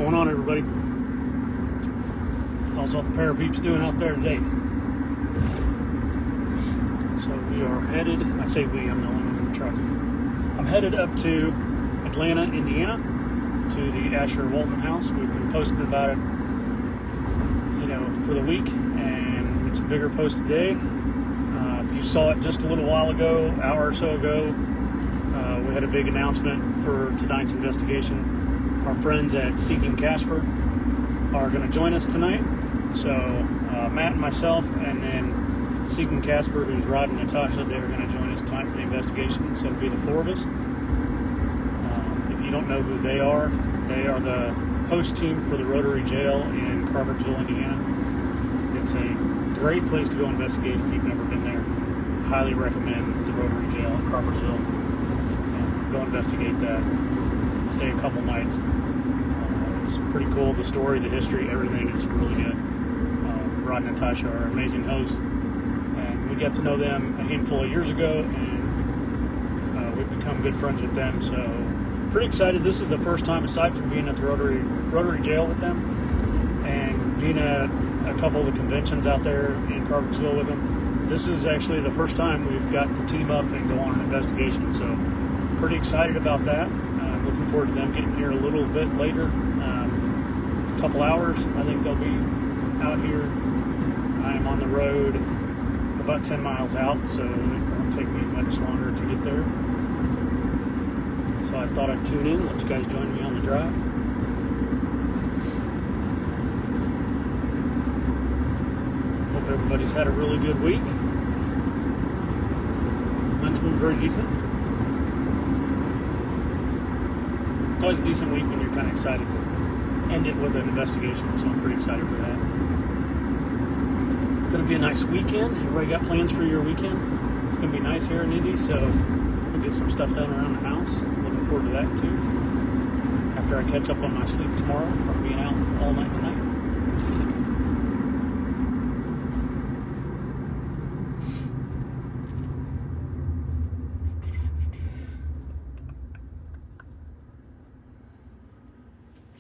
going on, everybody? How's all the parapeeps doing out there today? So we are headed, I say we, I'm the only one in the truck. I'm headed up to Atlanta, Indiana, to the Asher Walton house. We've been posting about it, for the week, and it's a bigger post today. If you saw it just a little while ago, hour or so ago, we had a big announcement for tonight's investigation. Our friends at Seeking Casper are going to join us tonight. So Matt and myself, and then Seeking Casper, who's Rod and Natasha, they're going to join us tonight for the investigation. So it'll be the four of us. If you don't know who they are the host team for the Rotary Jail in Crawfordsville, Indiana. It's a great place to go investigate if you've never been there. Highly recommend the Rotary Jail in Crawfordsville. Go investigate that. Stay a couple nights. It's pretty cool. The story, the history, everything is really good. Rod and Natasha are amazing hosts, and we got to know them a handful of years ago, and we've become good friends with them. So pretty excited. This is the first time, aside from being at the Rotary Jail with them, and being at a couple of the conventions out there in Crawfordsville with them, this is actually the first time we've got to team up and go on an investigation. So pretty excited about that. Looking forward to them getting here a little bit later. A couple hours, I think they'll be out here. I am on the road about 10 miles out, so it won't take me much longer to get there. So I thought I'd tune in, let you guys join me on the drive. Hope everybody's had a really good week. Mine's been very decent. It's always a decent week when you're kind of excited to end it with an investigation, so I'm pretty excited for that. It's going to be a nice weekend. Everybody got plans for your weekend? It's going to be nice here in Indy, so we'll get some stuff done around the house. Looking forward to that too. After I catch up on my sleep tomorrow from being out all night tonight.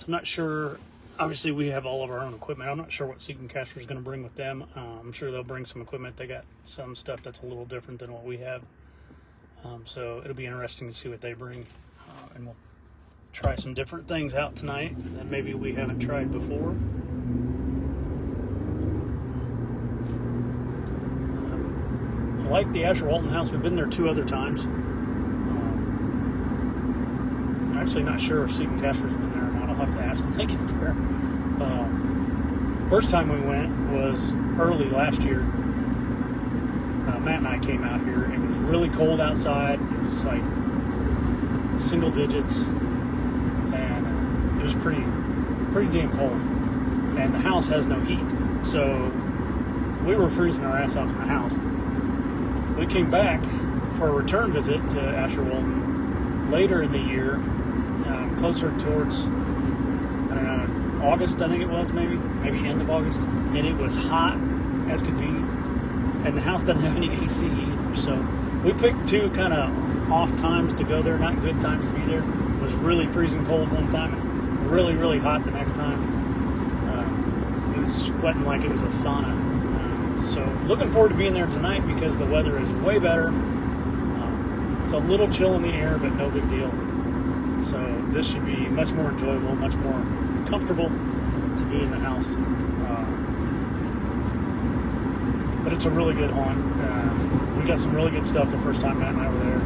I'm not sure. Obviously, we have all of our own equipment. I'm not sure what Seeking Casper is going to bring with them. I'm sure they'll bring some equipment. They got some stuff that's a little different than what we have. So it'll be interesting to see what they bring. And we'll try some different things out tonight that maybe we haven't tried before. I like the Asher Walton house. We've been there 2 other times. I'm actually not sure if Seeking Casper's been there or not. I'll have to ask when they get there. First time we went was early last year. Matt and I came out here. It was really cold outside. It was like single digits, and it was pretty damn cold. And the house has no heat, so we were freezing our ass off in the house. We came back for a return visit to Asher Walton later in the year, closer towards, I don't know, August, I think it was, maybe end of August, and it was hot as could be, and the house doesn't have any AC either. So we picked 2 kind of off times to go there, not good times to be there. It was really freezing cold one time, and really, really hot the next time. It was sweating like it was a sauna. So looking forward to being there tonight because the weather is way better. It's a little chill in the air, but no big deal. So this should be much more enjoyable, much more comfortable to be in the house. But it's a really good haunt. We got some really good stuff the first time Matt and I were there.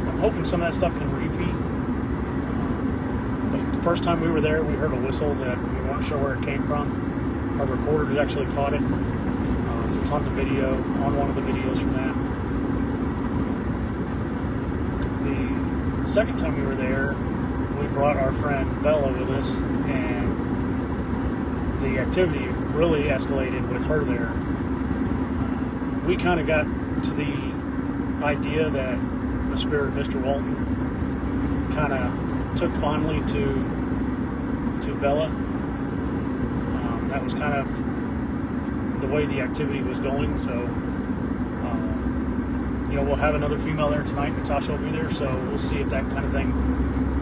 I'm hoping some of that stuff can repeat. The first time we were there, we heard a whistle that we weren't sure where it came from. Our recorders actually caught it. So it's on the video, on one of the videos from that. The second time we were there, we brought our friend Bella with us, and the activity really escalated with her there. We kind of got to the idea that the spirit of Mr. Walton kind of took fondly to Bella. That was kind of the way the activity was going, so we'll have another female there tonight. Natasha will be there, so we'll see if that kind of thing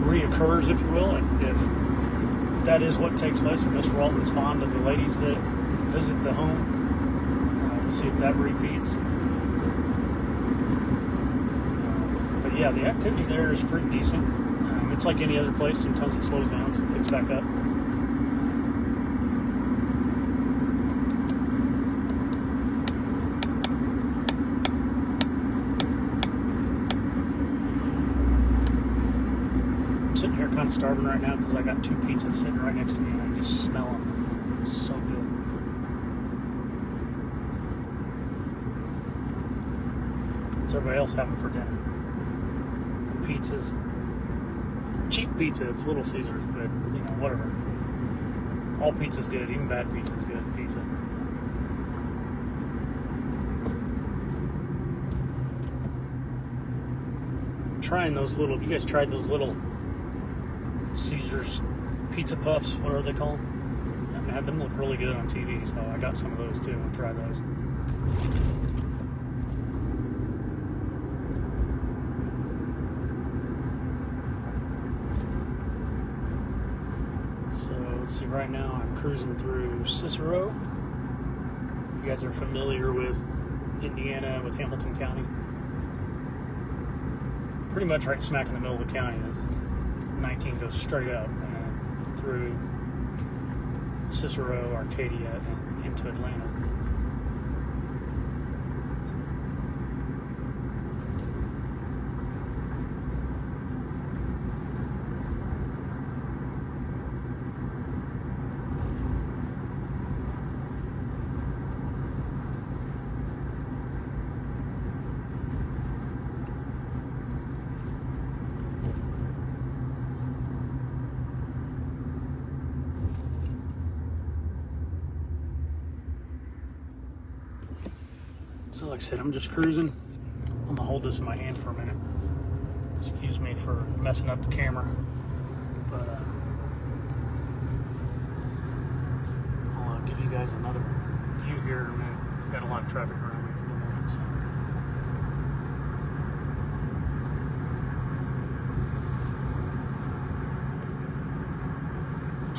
reoccurs, if you will, and if that is what takes place, and Mr. Walton's fond of the ladies that visit the home. We'll see if that repeats. But yeah, the activity there is pretty decent. It's like any other place. Sometimes it slows down, so it picks back up. I'm sitting here kind of starving right now because I got 2 pizzas sitting right next to me and I just smell them. It's so good. What's everybody else having for dinner? Pizzas. Cheap pizza, it's Little Caesars, but whatever. All pizza's good, even bad pizza's good pizza. I'm trying those little, you guys tried those little Caesars pizza puffs, whatever they call them? I had them look really good on TV, so I got some of those too. I'll try those. See, right now I'm cruising through Cicero. You guys are familiar with Indiana, with Hamilton County. Pretty much right smack in the middle of the county. 19 goes straight up through Cicero, Arcadia, and into Atlanta. So like I said, I'm just cruising. I'm gonna hold this in my hand for a minute. Excuse me for messing up the camera. But I'll give you guys another view here in a minute. We've got a lot of traffic around me for the moment. So.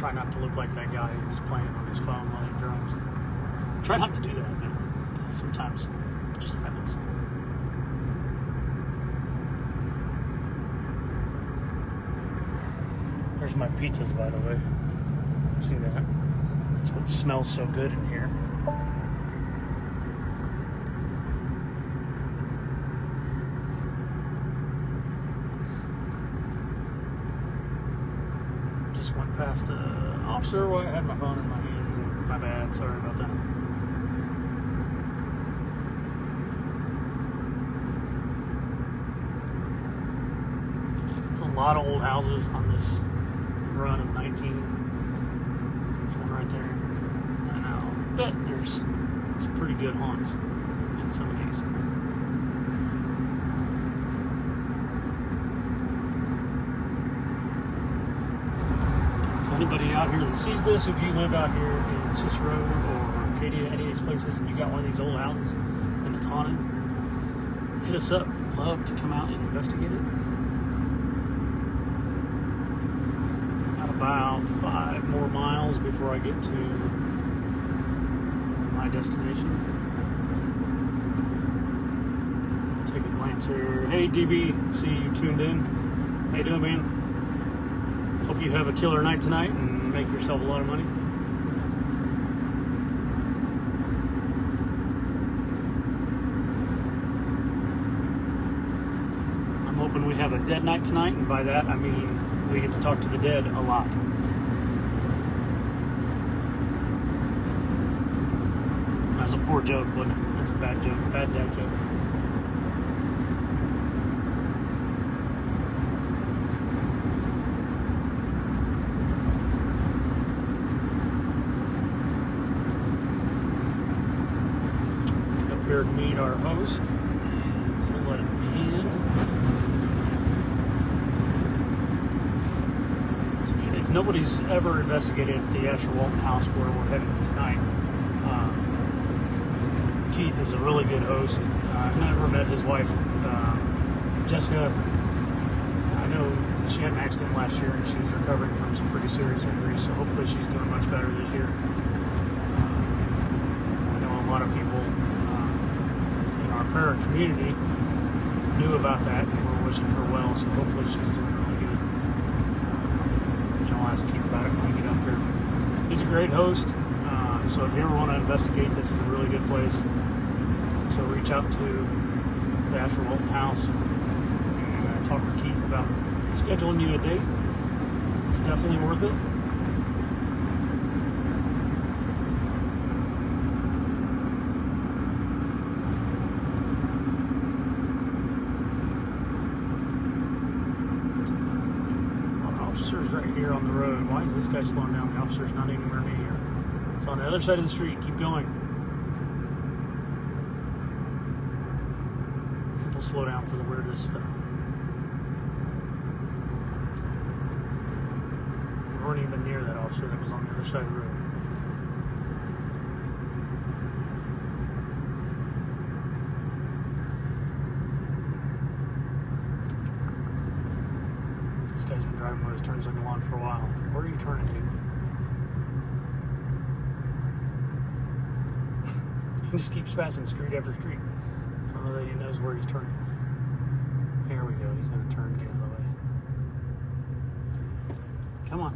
Try not to look like that guy who's playing on his phone while he drives. Try not to do that, man. Sometimes it just happens. There's my pizzas, by the way. See that? That's what smells so good in here. Just went past an officer while I had my phone in my hand. My bad, sorry about that. A lot of old houses on this run of 19. There's one right there. And I bet there's some pretty good haunts in some of these. So anybody out here that sees this, if you live out here in Cicero or Arcadia, any of these places, and you got one of these old houses and it's haunted, hit us up. Love to come out and investigate it. About 5 more miles before I get to my destination. Take a glance here. Hey DB, see you tuned in. How you doing, man? Hope you have a killer night tonight and make yourself a lot of money. I'm hoping we have a dead night tonight, and by that I mean we get to talk to the dead a lot. That's a poor joke, wasn't it? That's a bad joke, bad dad joke. Get up here to meet our host. We'll let him in. If nobody's ever investigated the Asher Walton house where we're headed tonight, Keith is a really good host. I've never met his wife, Jessica. I know she had an accident last year and she's recovering from some pretty serious injuries, so hopefully she's doing much better this year. I know a lot of people in our prayer community knew about that and were wishing her well, so hopefully she's doing really good. I'll ask Keith about it when we get up there. He's a great host, so if you ever want to investigate, this is a really good place. So reach out to the Asher Walton House and talk with Keith about scheduling you a date. It's definitely worth it. Officer's right here on the road. Why is this guy slowing down? The officer's not anywhere near here. It's on the other side of the street. Keep going. People slow down for the weirdest stuff. We weren't even near that officer that was on the other side of the road. This guy's been driving with his turn signal on for a while. Where are you turning to? He just keeps passing street after street. I don't know that he knows where he's turning. Here we go. He's going to turn and get out of the way. Come on.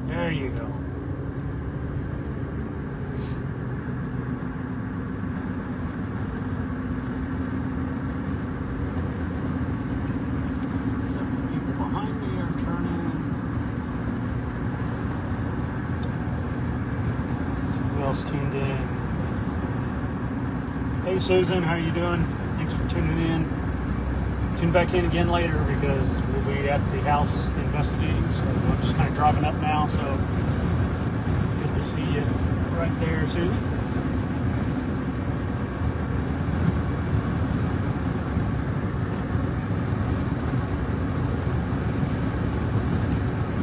There you go. So the people behind me are turning. Who else tuned in? Hey Susan, how you doing? Thanks for tuning in. Tune back in again later because we'll be at the house investigating. So I'm just kind of driving up now. So good to see you right there, Susan.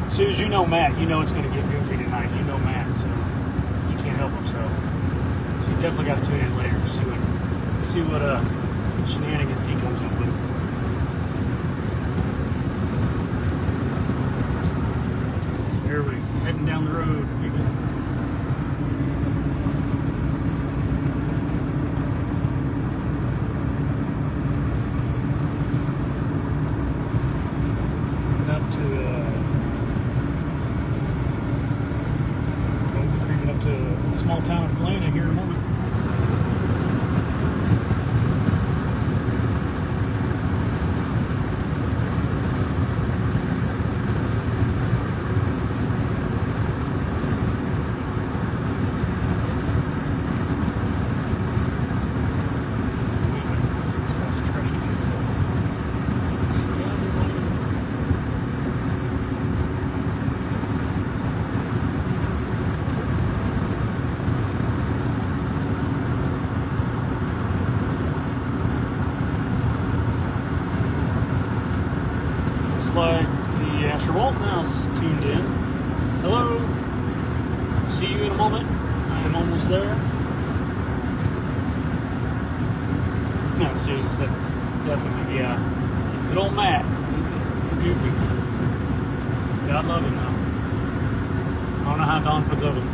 Susan, you know Matt. You know it's going to get goofy tonight. You know Matt, so he can't help himself. So you definitely got to tune in later to see what shenanigans he comes up with. So here we're heading down the road, people. Creeping up to the small town of Atlanta here in a moment. Like the Asher Walton House tuned in. Hello. See you in a moment. I am almost there. No, Susan said definitely, yeah. Good old Matt. He's goofy. God love him though. I don't know how Don puts up with him.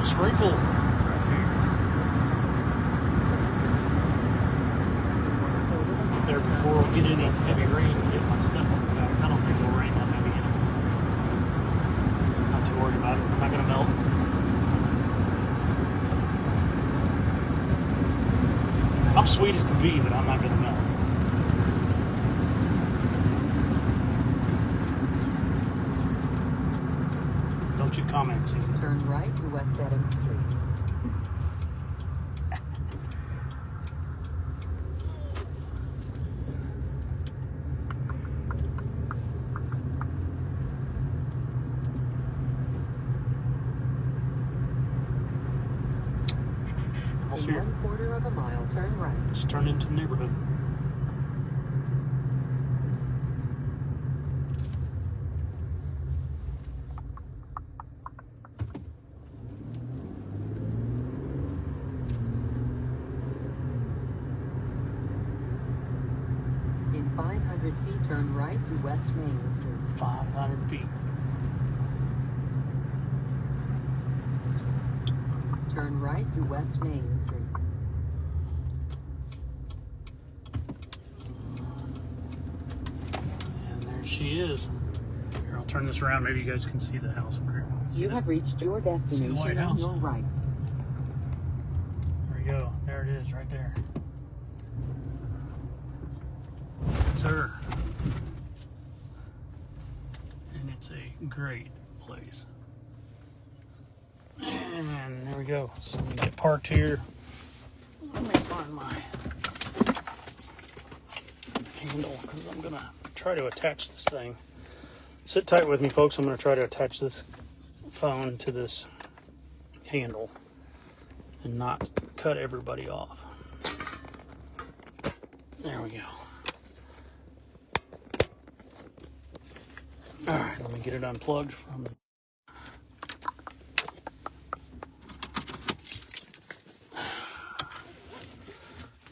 Sprinkle right here. Get there before we get any heavy rain and get my stuff on the back. I don't think it'll rain that heavy anyway. Not too worried about it. I'm not going to melt. I'm sweet as can be, but I'm not going to melt. Don't you comment, Susan. Turn right to West Adams Street. here. 1/4 of a mile, turn right. Just turn into the neighborhood. In 500 feet, turn right to West Main Street. 500 feet. Turn right to West Main Street. And there she is. Here, I'll turn this around. Maybe you guys can see the house over here. You have reached your destination White on House? your right. There we go. There it is, right there. It's her. And it's a great place. And there we go. So we get parked here. Let me find my handle because I'm going to try to attach this thing. Sit tight with me, folks. I'm going to try to attach this phone to this handle and not cut everybody off. There we go. All right, let me get it unplugged from the...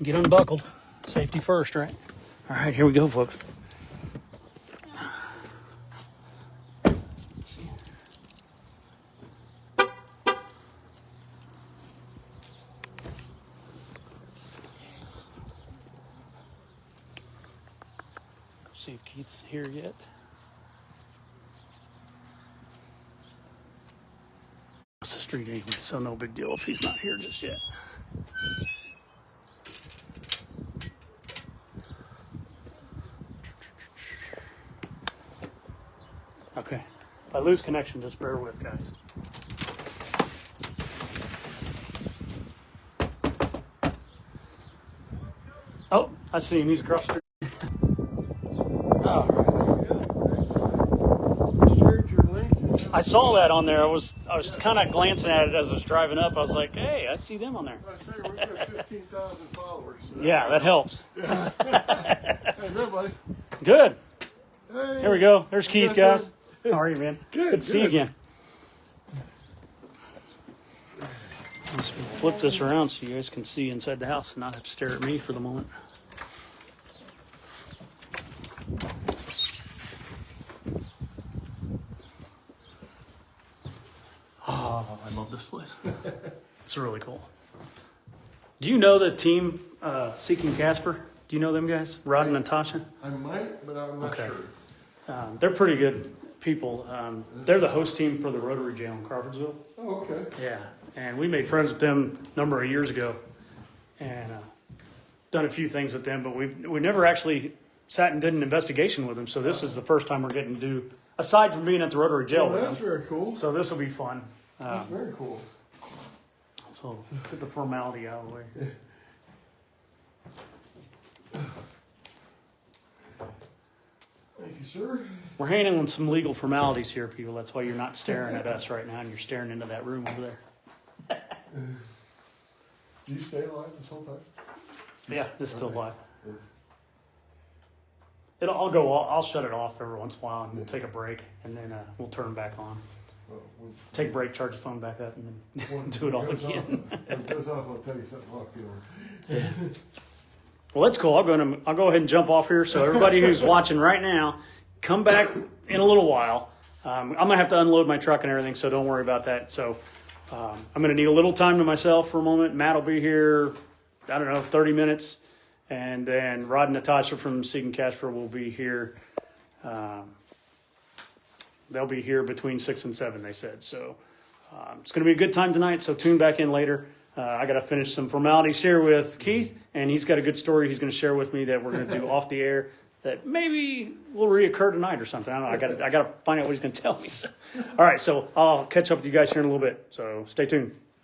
Get unbuckled. Safety first, right? All right, here we go, folks. See if Keith's here yet. It's the street anyway, so no big deal if he's not here just yet. Okay. If I lose connection, just bear with, guys. Oh, I see him. He's across the street. I saw that on there. I was kind of glancing at it as I was driving up. I was like, hey, I see them on there. I say we've got 15,000 followers. So Yeah, that helps. hey, there, buddy. Good. Hey. Here we go. There's Keith, Yes, guys. How are you, man? Good, to see you again. Let's flip this around so you guys can see inside the house and not have to stare at me for the moment. Oh, I love this place. It's really cool. Do you know the team Seeking Casper? Do you know them guys? Rod and Natasha? I might, but I'm not sure. They're pretty good people. They're the host team for the Rotary Jail in Crawfordsville. Oh, okay. Yeah, and we made friends with them a number of years ago, and done a few things with them. But we never actually sat and did an investigation with them. So this is the first time we're getting to do, aside from being at the Rotary Jail Well, with that's them. very cool. So this will be fun. That's very cool. So get the formality out of the way. Thank you, sir. We're handling some legal formalities here, people. That's why you're not staring at us right now, and you're staring into that room over there. Do you stay alive this whole time? Yeah, it's still live. Yeah. I'll shut it off every once in a while, and we'll take a break, and then we'll turn it back on. Well, Take a break, charge the phone back up, and then when do it all goes again. Off, when it goes off, I'll tell you something. Look, you know. Well, that's cool. I'll go ahead and jump off here. So everybody who's watching right now, come back in a little while. I'm gonna have to unload my truck and everything, so don't worry about that. So I'm gonna need a little time to myself for a moment. Matt will be here, I don't know, 30 minutes, and then Rod and Natasha from Seeking Casper will be here. They'll be here between 6 and 7, they said. So it's gonna be a good time tonight. So tune back in later. I got to finish some formalities here with Keith, and he's got a good story he's going to share with me that we're going to do off the air that maybe will reoccur tonight or something. I don't know. I got to find out what he's going to tell me. So, all right, so I'll catch up with you guys here in a little bit. So stay tuned.